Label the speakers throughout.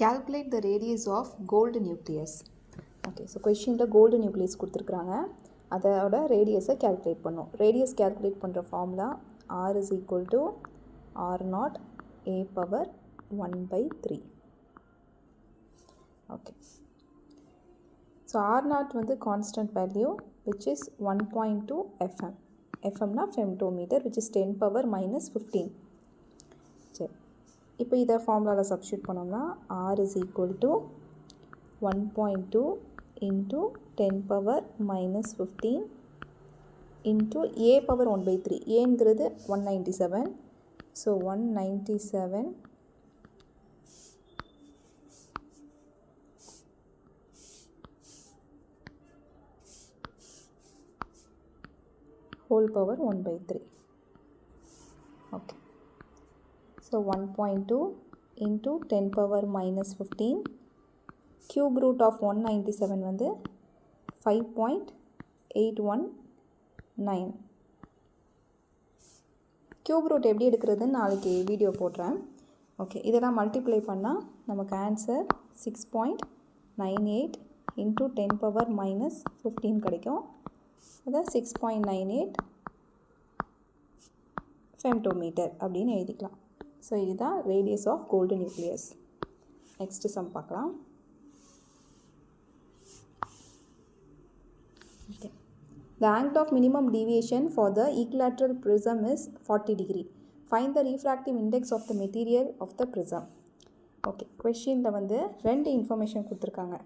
Speaker 1: Calculate the radius of gold nucleus. Okay, so question the gold nucleus கொடுத்திருக்காங்க. அதோட ரேடியஸை calculate பண்ணும். Radius calculate பண்ணுற formula r is equal to r0 a power 1 by 3. Okay. So r0 வந்து constant value which is 1.2 fm. fm na femtometer which is 10 power minus 15. சரி, இப்போ இதை ஃபார்முலாவில் substitute பண்ணோம்னா r is equal to 1.2 into 10 power minus 15 into a power 1 by 3. ஏங்கிறது 197. So 197 whole power 1 by 3. Okay. So 1.2 into 10 power minus 15. Cube root of 197 வந்து 5.819. Cube root எப்படி எடுக்கிறதுன்னு நாளைக்கு வீடியோ போடுறேன். ஓகே, இதெல்லாம் மல்டிப்ளை பண்ணால் நமக்கு ஆன்சர் 6.98 into 10 power minus 15 கிடைக்கும். அதான் 6.98 femtometer அப்படின்னு எழுதிக்கலாம். ஸோ இதுதான் radius of gold nucleus. Next sum பார்க்கலாம். Okay. The angle of minimum deviation for the equilateral prism is 40 degree. Find the refractive index of the material of the prism. Okay, கொஷினில் வந்து ரெண்டு information கொடுத்துருக்காங்க.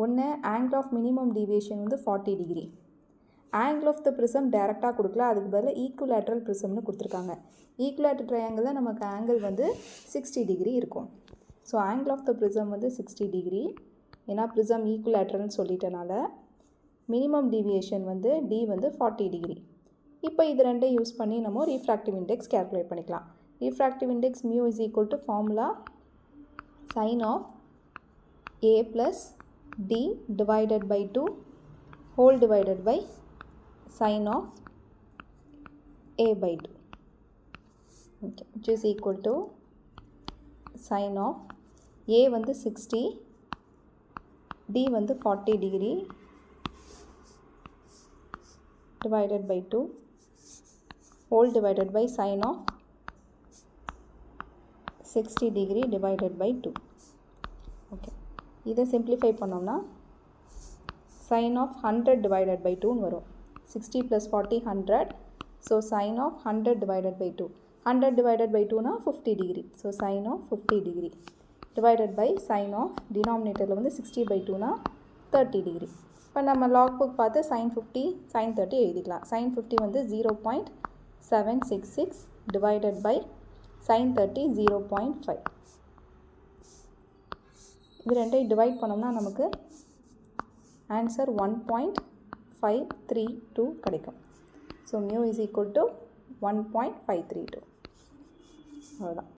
Speaker 1: ஒன்று angle of minimum deviation வந்து 40 degree. angle of the prism டேரெக்டாக கொடுக்கல, அதுக்கு பதில் ஈக்குவலேட்ரல் ப்ரிசம்னு கொடுத்துருக்காங்க. ஈக்குவலேட்ரல் ட்ரையாங்கிளில் நமக்கு ஆங்கிள் வந்து 60 டிகிரி இருக்கும். So angle of the prism வந்து 60 டிகிரி. ஏன்னா ப்ரிசம் ஈக்குவலேட்ரல்னு சொல்லிட்டனால மினிமம் டீவியேஷன் வந்து டி வந்து 40 டிகிரி. இப்போ இது ரெண்டே யூஸ் பண்ணி நம்ம ரீஃப்ராக்டிவ் இண்டெக்ஸ் கேல்குலேட் பண்ணிக்கலாம். Refractive index mu is equal to formula sine of A plus D divided by 2 whole divided by sin of a by 2, okay, which is equal to sin of a வந்து 60, d வந்து 40 degree divided by 2 whole divided by sin of 60 degree divided by 2. Okay, இதை simplify பண்ணோம்னா sin of 100 divided by 2 வரும். 60 plus 40 100. So sin of 100 divided by 2. 100 divided by 2 na 50 degree. So sin of 50 degree divided by sin of denominator வந்து 60 by 2 na 30 degree. இப்போ நம்ம log book பார்த்து sin 50 sin 30 எழுதிக்கலாம். sin 50 வந்து 0.766 divided by sin 30 0.5. இது ரெண்டையும் divide பண்ணோம்னா நமக்கு ஆன்சர் 1.532 கிடைக்கும். So mu is equal to 1.532. அவ்வளோதான்.